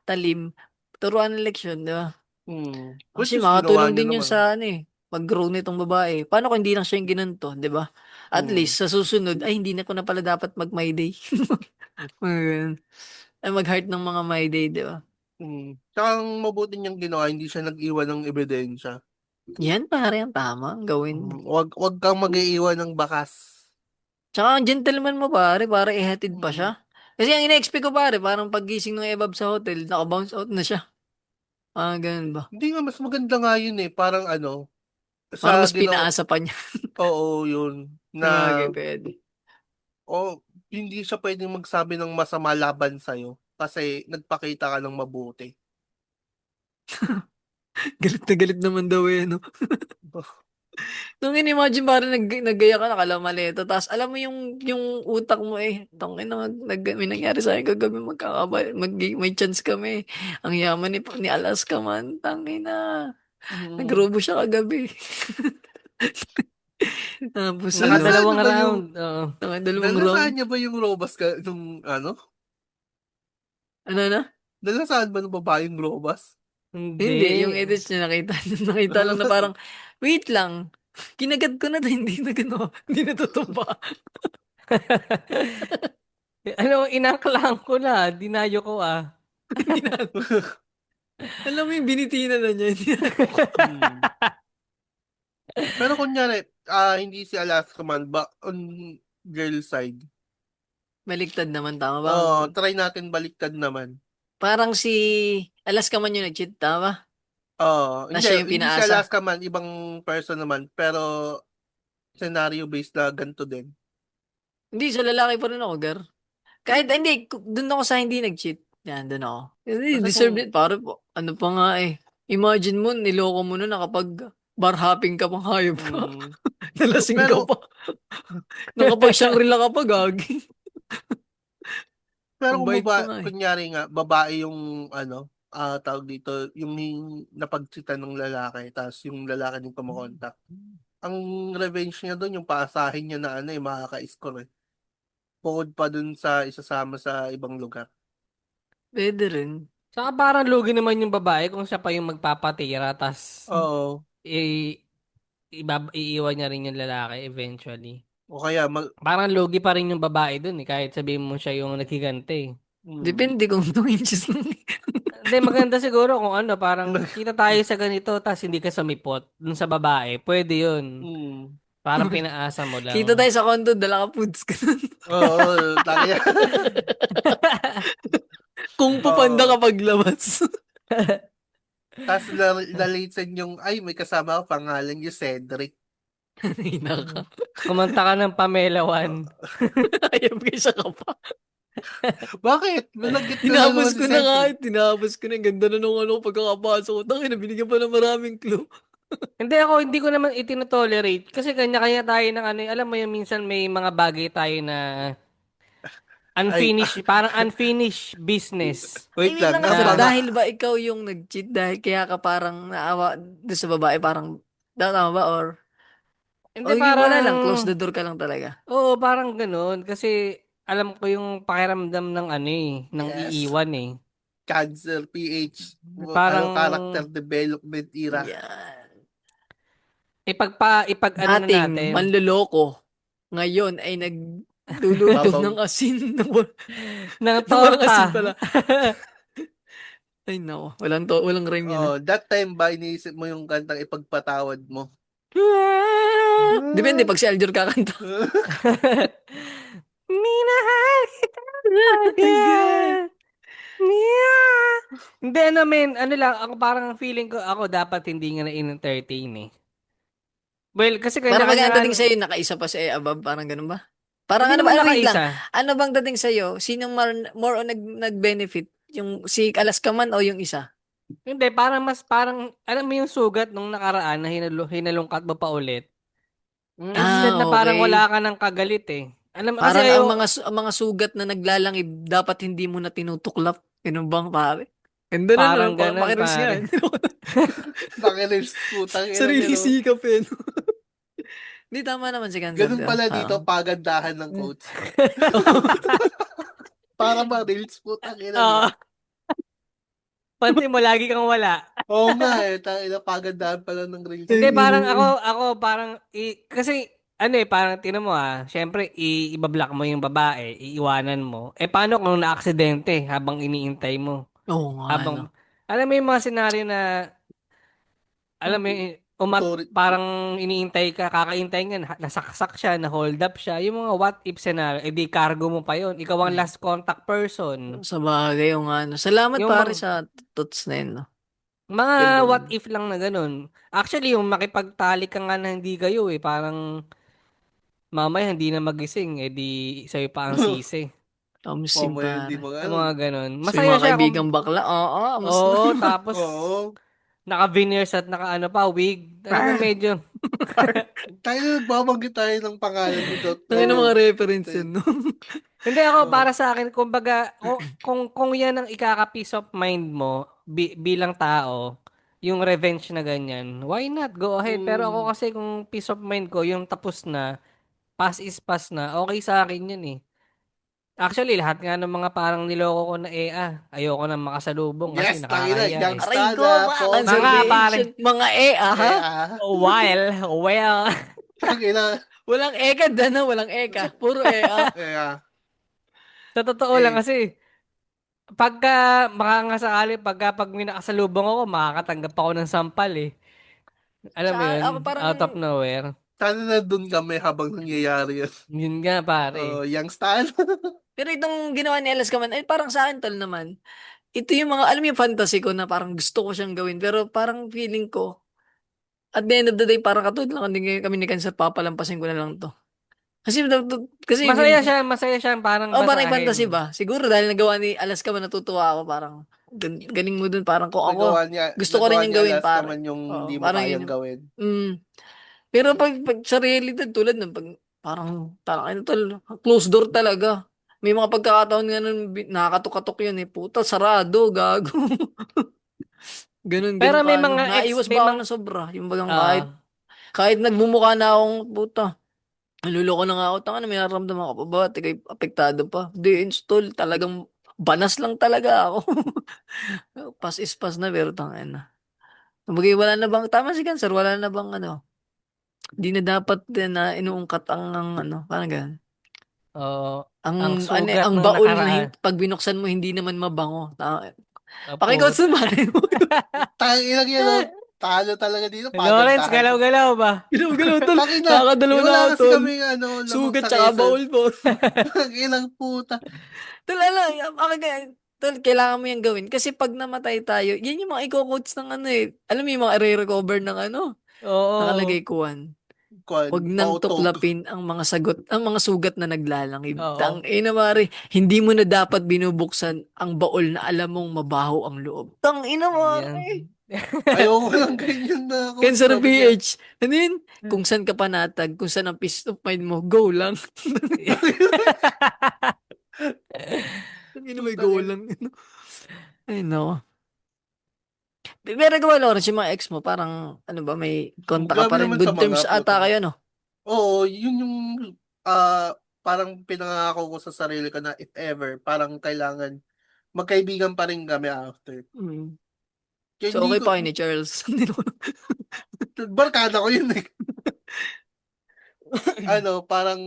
talim, turuan ng leksyon, di ba? Which Kasi is ginawa makatulong niya din yun naman. sa pag-grow nitong babae. Paano kung hindi lang siya yung ginanto, di ba? At Hmm. least, sa susunod, ay hindi na ko na pala dapat mag-my day. Mga ganun. Ay mag-heart ng mga my day, di ba? Tsaka ang mabuti niyang ginawa, hindi siya nag-iwan ng ebidensya. Yan pare ang tama ang gawin. Wag kang mag-iiwan ng bakas. Tsaka ang gentleman mo pare, para ihatid pa siya. Hmm. Kasi ang ina-expect ko pare, parang paggising ng Ebab sa hotel, naka-bounce out na siya. Ah, ganun ba? Hindi nga, mas maganda nga yun eh. Parang Parang sa mas pinaasa pa niya. oo, yun. Na, Sabagay, pwede. o hindi siya pwedeng magsabi ng masama laban sa'yo kasi nagpakita ka ng mabuti. Galit na galit naman daw no? Nung in-imagine parang naggaya ka, nakalamaleta, tapos alam mo yung utak mo tangin na, may nangyari sa akin kagabi, may chance kami. Ang yaman ni Alaska man, tangin na. Mm. Nagrobo siya kagabi. Tapos Nalasaan niyo Nakadalawang ba yung round. Oo. dalawang round. nalasaan niya ba yung robas ka nung Ano na? Nalasaan ba ng babaeng robas? Hindi, Hindi. yung edits niya nakita. Nakita lang na parang, wait lang. Kinagat ko na to, hindi na gano, hindi na tutumba. Ano, inangklaan ko na. Dinayo ko ah. Hindi na, alam mo yung binitinan na niya, hindi na. Hmm. Pero kunyari, hindi si Alaska man ba on girl side. Baliktad naman, tama ba? Ang, Try natin baliktad naman. parang si Alaska man yung nag-cheat, tama? Na Hindi, siya yung hindi si pinaasa. Alaska man, ibang person naman, pero scenario based na ganito din. Hindi, sa lalaki pa rin ako, gar. Kahit, hindi, dun ako sa hindi nag-cheat. Yan, dun ako. Hindi, Kasi deserve kung, it. Para po, ano pa nga Imagine mo, niloko mo na nakapag bar hopping ka pang hayop ka. mm, Nalasing ka pero, pa. Nakapag Shangri-La ka pa, gagi. pero Ang kung bait pa nga kunyari nga, babae yung, tawag dito, yung napagsitan ng lalaki, tapos yung lalaki din kumakontak. Ang revenge niya doon, yung paasahin niya na makaka-score eh. Bukod pa dun sa isasama sa ibang lugar. Pwede rin. Saka parang lugi naman yung babae kung siya pa yung magpapatira. Tas Oo. i- iiwan niya rin yung lalaki eventually. O kaya, Parang lugi pa rin yung babae dun eh. Kahit sabihin mo siya yung naghiganti eh. mm, Depende kung 2 inches lang. Hindi, maganda siguro kung ano, parang kita tayo sa ganito, tas hindi ka sumipot dun sa babae. Pwede yun. mm, Parang pinaasa mo Kita lang. tayo sa condo, dala ka foods ka nun. oo, kaya, Kung pupanda oo. ka paglabas. Tapos lalitan yung, ay, may kasama ko, pangalan niya Cedric. Hina ka. Kumanta ka ng Pamela One. Ayam kaysa ka pa. Bakit? Malagkit ko na naman Tinapos si ko na nga. Cedric. Tinapos ko na. Ang ganda na nung pagkakapasok ko. Tangina, binigyan pa ng maraming clue. Hindi ko naman itinotolerate. Kasi kanya-kanya tayo ng ano, alam mo yung minsan may mga bagay tayo na Ay, unfinished, parang unfinished business. Ay, wait wait lang. lang kasi Na, dahil ba ikaw yung nag-cheat dahil kaya ka parang naawa doon sa babae parang tama ba hindi or yung parang, wala lang close the door ka lang talaga. oo, parang ganun. Kasi alam ko yung pakiramdam ng ano ng Yes. iiwan eh. Cancer, PH, Parang character development era. Yan. ipag ano na Dating natin manloloko, ngayon ay nagluluto Babaw. ng asin na ng na walang asin torta. pala. Ay nako, walang rhyme yun. Oh, that time ba iniisip mo yung kantang ipagpatawad mo? Depende pag si Aljur kakanta. Minahal kita agad. Hindi, ano men, ano lang, ako parang feeling ko, ako dapat hindi nga na-entertain eh. Well, kasi Parang kanya-kanya ang nga, dating sa'yo, nakaisa pa sa above, parang ganun ba? Parang hindi ano ba, naman wait lang. nakaisa. Ano bang dating sa'yo? Sinong more on nag-benefit? Yung si Alaska man o yung isa? Hindi, parang, alam mo yung sugat nung nakaraan na hinalungkat mo pa ulit. Instead na parang Okay. wala ka ng kagalit eh. Alam, kasi Parang ang ayo, ang mga sugat na naglalangib, dapat hindi mo na tinutuklap. Ganun bang pare? Ganda na, parang no? ganun, Pakiris pare. yan. Nakilips, putang ina Sarili nyo. sikap eh. No? Hindi, tama naman si Cancer. Ganun pala dito, Parang, pagandahan ng quotes. Para ma-reels, putang ina nyo. Oo. Pansin mo, lagi kang wala. Oo nga eh, tangina, pagandahan pala ng reels. Hindi, parang Ay, ako parang, kasi, ano eh, parang, tinan mo syempre, ibablock mo yung babae, iiwanan mo. Eh, paano kung na-aksidente habang iniintay mo? oo nga, ano. Alam mo yung mga senaryo na, alam mo yung, Sorry. parang iniintay ka, kakaintay nga, nasaksak siya, na-hold up siya, yung mga what if scenario, edi cargo mo pa yon, ikaw ang last contact person. Sa bagay, yung ano. Salamat Yung pare sa thoughts na yun, no? mga Ganda what nun. if lang na ganun. Actually, yung makipagtalik ka nga na hindi kayo parang mamaya hindi na magising, edi sa'yo pa ang sisi. Tomsim Mamaya hindi pare. mo Yung ano. mga ganun. So, yung Masaya mga siya kung, kaibigang bakla, oo, amos na. oo, tapos Oo. naka-veneers at naka ano pa, wig. Talagang medyo, Tayo na nagbabanggit tayo ng pangalan without Tangin ng ano. mga reference yun, no? hindi ako Oo. para sa akin, kumbaga, kung yan ang ikaka-peace of mind mo, bilang tao, yung revenge na ganyan, why not? Go ahead. Pero ako Mm. kasi kung peace of mind ko, yung tapos na, past is past na, okay sa akin yun eh. Actually, lahat nga ng mga parang niloko ko na ayoko na makasalubong kasi Yes, tangina, nakakahiya eh. Aray ko, youngstada, mga Mga pogi. pare, conservation. Mga ha? Eh ah, well, tangina. Walang eka, dana, walang eka. Puro ea. Eh ah, sa totoo lang eh. kasi, pag may nakasalubong ako, makakatanggap ako ng sampal eh. Alam mo yun? Ako parang, Out of nowhere. Sana na dun kami habang nangyayari yan. Yun nga pare. Oh, youngstada. pero itong ginawa ni Elas Kaman, ay parang sa akin tol naman. Ito yung mga, alam mo yung fantasy ko na parang gusto ko siyang gawin. Pero parang feeling ko, at the end of the day, parang katulad lang kami ni Cancer, papalampasin ko na lang to. Kasi Masaya siya parang oh, parang fantasy basahin. ba? Siguro dahil nagawa ni Alaska man, natutuwa ako. Parang, galing mo dun. Parang kung ako, gusto ko rin Nagawa yung niya gawin, last pare. naman yung Oo, hindi mo parang kayang yun. gawin. Pero pag sa realidad, tulad nun, pag parang, ano tol, closed door talaga. May mga pagkakataon nga nun, nakakatok-katok yun eh. Puta, sarado, gago. Ganun, Pero ganun ka, may ano. mga Naiwas may ba ako mga, ng sobra? Yung bagang ah, kahit nagmumukha na akong, puta, naluloko na nga ako, tanga na may nararamdaman ka pa ba? Tikay, apektado pa. Di, install, talagang, banas lang talaga ako. Pass is pass na, pero tanga na. Kumbaga, wala na bang, tama si Cancer, wala na bang, ano, di na dapat din na inuungkat ang ano, parang ganun. oh, ang Ang ano, sugat ang nung baul na nakaraan. pag binuksan mo hindi naman mabango. Po. Pakikaw sa mali mo. Tangina yan, no? Talo talaga dito, Lawrence, pagandahan. galaw-galaw ba? Galaw-galaw tol. Tangina, Nakakadalawa yung na wala ako kasi tol. kami ano, lamang Sugat sa tsaka Quezon. baul po. Tanginang puta. Tol, tol, kailangan mo yung gawin. Kasi pag namatay tayo, yan yung mga eco-quotes ng ano eh. Alam mo yung mga i-recover ng ano. Oo. Nakalagay kuwan. Kwan, Huwag nang pautog. tuklapin ang mga sugat na naglalangib. Oo. Tang ina mare, hindi mo na dapat binubuksan ang baol na alam mong mabaho ang loob. Tang ina Yan. mare. Ayoko lang ganyan na ako. Cancer Sabi niya. PH. Ano yun? Kung saan ka panatag, kung saan ang peace of mind mo, go lang. Ang ina may go lang. Ay no. Pero gawa Lawrence, yung mga ex mo, parang, ano ba, may konta ka Grabe pa rin. naman sa Good terms mga puta. ata kayo, no? Oo, yun yung parang pinangako ko sa sarili ko na if ever, parang kailangan magkaibigan pa rin kami after. Mm. Kaya So, hindi okay ko, pa kayo ni Charles. barkada ko yun eh. Parang,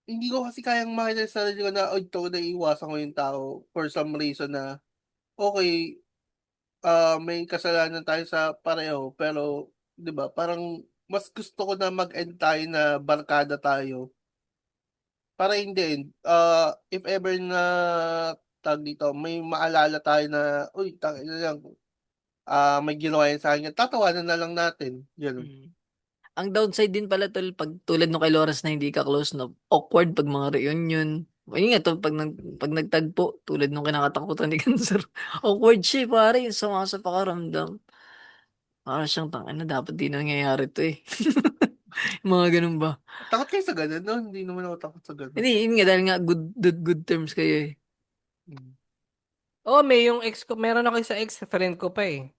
hindi ko kasi kayang makita sa sarili ko na, ito na iwasan ko yung tao for some reason na, okay, may kasalanan tayo sa pareho, pero, di ba, parang, mas gusto ko na mag-end tayo na barkada tayo. Para in the end, if ever na, tag dito, may maalala tayo na, uy, tangin na lang, may ginawa yan sa akin, tatawanan na lang natin. Ganun. Mm. Ang downside din pala tol, pag tulad nung kay Lawrence na hindi ka close, no, awkward pag mga reunion. Ayun nga to, pag nagtagpo, tulad nung kinakatakutan ni Cancer, awkward siya, pare, yung sama sa pakaramdam. Para siyang tangina, dapat di nangyayari to eh. Mga ganun ba? Takot kayo sa ganun, no? Hindi naman ako takot sa ganun. Hindi, yun nga, dahil nga good terms kayo eh. Mm. Oh, may yung ex ko, meron ako sa ex-friend ko pa eh.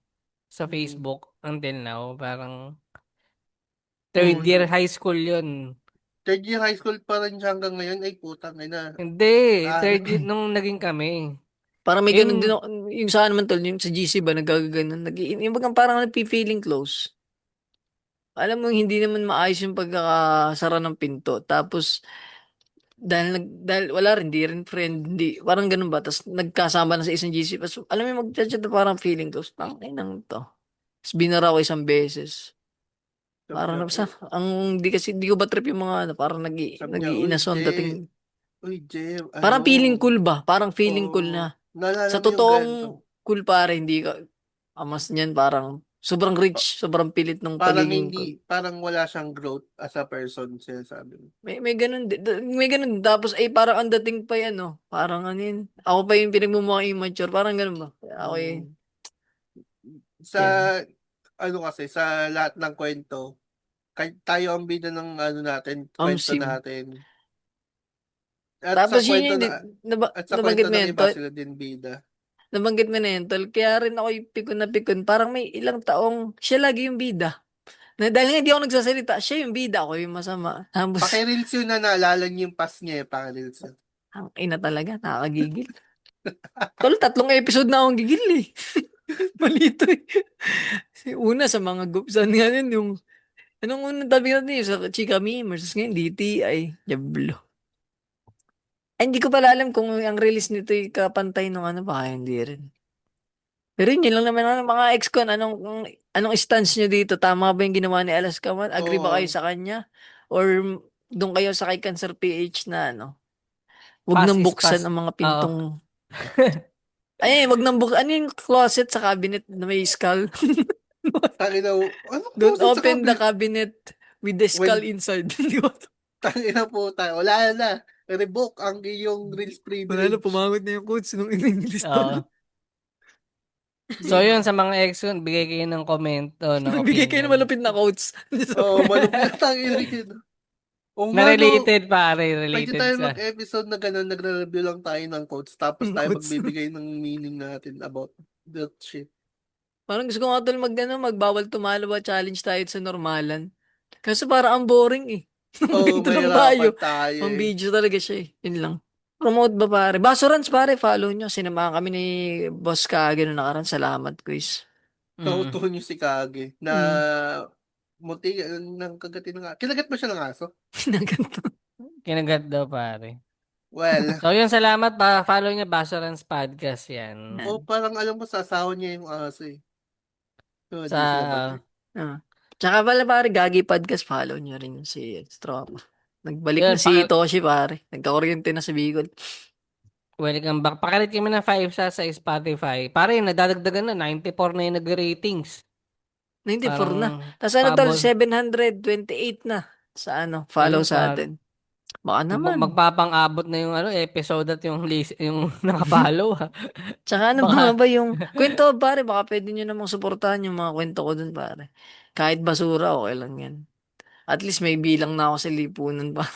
Sa Mm. Facebook until now. Parang Oo, third year high school yun. Third year high school pa rin siya hanggang ngayon, ay putang ina. Hindi, Ah, third year nung naging kami. parang may ganun din Yun, ako, yung saan naman tol, yung sa GC ba, nagkagano'n, yung bagang parang nagpi-feeling close. Alam mo, hindi naman maayos yung pagkakasara ng pinto. Tapos, dahil wala rin, di rin friend, hindi, parang ganun ba? Tapos, nagkasama na sa isang GC. Tapos, alam mo, mag-chat na parang feeling close. Tangay nang to. Tapos, binara ko isang beses. sabi Parang, niya, nabasa, di ko ba trip yung mga, parang sabi niya, uy, nag-iinason Jay, dating, uy, Jay, parang feeling cool ba? Parang feeling cool oh, na. naalala Sa mo yung ganito. totoong cool pare, hindi ka, amas niyan, parang, sobrang rich, sobrang pilit ng Parang pagiging cool. hindi, parang wala siyang growth as a person, sinasabi mo. May ganun, may ganun. Tapos, ay, parang ang dating pa yan, no? Parang ano yun. Ako pa yung pinagmumukhang immature. Parang ganun ba? Ako Mm. yung, Sa, yan. kasi, sa lahat ng kwento, kahit tayo ang bida ng natin, kwento Sim. natin. At sa Tapos, yun kwento yun, na, naba, at sa kwento nabanggit mo ng yan, iba, tol. sila din bida. Nabanggit mo na yan, tol. Kaya rin ako yung pikon na pikon. Parang may ilang taong, siya lagi yung bida. Dahil nga hindi ako nagsasalita, siya yung bida, ako yung masama. Tapos, Pakireels yun na naalala niyo yung past niya, pakireels yun. ang ina talaga, nakakagigil. Tol, 3 episode na akong gigil eh. Malito eh. Una sa mga gupsan nga yun, yung anong unang tabi natin yun sa Chika Memers, tapos ngayon DTI, Diablo. Ay, hindi ko pala alam kung ang release nito yung kapantay nung ano, baka hindi rin. Pero yun lang naman ang mga ex-con, anong stance nyo dito? Tama ba yung ginawa ni Alaska Man? Agree ba kayo Oo. sa kanya? Or doon kayo sa kay Cancer PH na ano? Wag pass nang is buksan pass. ang mga Oo. pintong... Ay, wag nang buksan. Ano yung closet sa cabinet na may skull? Tangina, ano Don't closet sa open the cabinet? cabinet with the skull When, inside. Di ba? tangina po tayo, wala na. Revoke ang iyong reels Wala na, privilege. pumangit na yung quotes nung in-English tol. Oo. So yun, sa mga ex ko, bigay kayo ng komento, ng Nagbigay kayo ng opinion. malupit na quotes. Oo, malupit na tangina yun. Oo Na nga, no. related pare, Pwede related tayo sa... mag-episode na gano'n, nagre-review lang tayo ng quotes, tapos tayo Quotes. magbibigay ng meaning natin about that shit. Parang gusto ko nga tol magbawal tumalawa challenge tayo sa normalan. Kasi parang ang boring eh. Oo, Maganda lang tayo. mahirapan tayo Pang eh. video talaga siya eh. Yun lang. Promote ba pare? Basurans pare, follow nyo. Sinamahan kami ni Boss Kage nung nakaraan. Salamat, quiz. Mm. Nautuhan yung si Kage na Mm. munti ng kagati ng aso. Kinagat mo siya ng aso? Kinaganto. Kinagat daw pare. Well, So yun, salamat pa. Follow niya Basurans Podcast yan. o parang alam mo, sasawa niya yung aso eh. Oh, Sa... di sila ba? Ah. Tsaka pala pare, Gagi Podcast, follow nyo rin yun si Stroma. Nagbalik na Yun, si Toshi pare. Nagka-kuryente na sa Bicol. welcome back. Pakalit kami ng 5 sa Spotify. Pare, nadadagdagan na. 94 na yung nag-ratings. 94 Parang na. Tapos ano tol, pabol. 728 na sa ano, follow Yun, sa par. atin. Baka naman. Magpapang-abot na yung episode at yung yung nakapollow. Tsaka ano ba nga Baka ba yung kwento pare, baka pwede nyo namang suportahan yung mga kwento ko dun pare. Kahit basura, okay lang yan. At least may bilang na ako sa lipunan pa.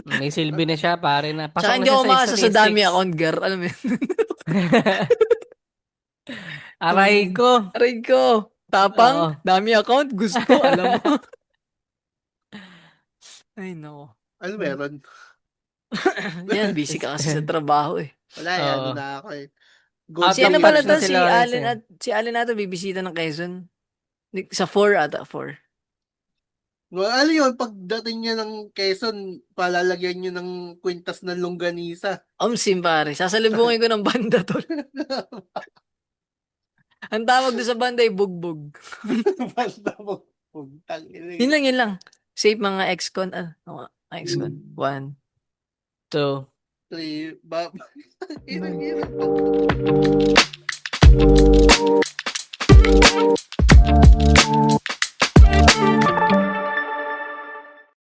may silbi na siya, pare na. Tsaka Pasok na hindi siya ako sa maasa sa dami statistics. account, gar. Alam mo yun? Aray ko. Aray ko. Tapang, Oo. dami account, gusto, alam mo. Ay, nako. Ano meron? Yan, busy ka kasi sa trabaho eh. Wala eh, ano Oo. na ako eh. Gold Si ano Touch pala na to? si Si Lawrence Allen eh. at si Allen ata bibisita ng Quezon. Sa 4 ata, 4. Well, ano yun, pagdating niya ng Quezon, palalagyan niyo ng kwintas ng longganisa. Omsim pare. Sasalubungin ko ng banda tol. Ang tawag doon sa banda ay bugbog. Basta mo. Puntang ina. Yun lang, yun lang. Save mga ex-con. Ex-con. 1, 2. Three, ba? Ina.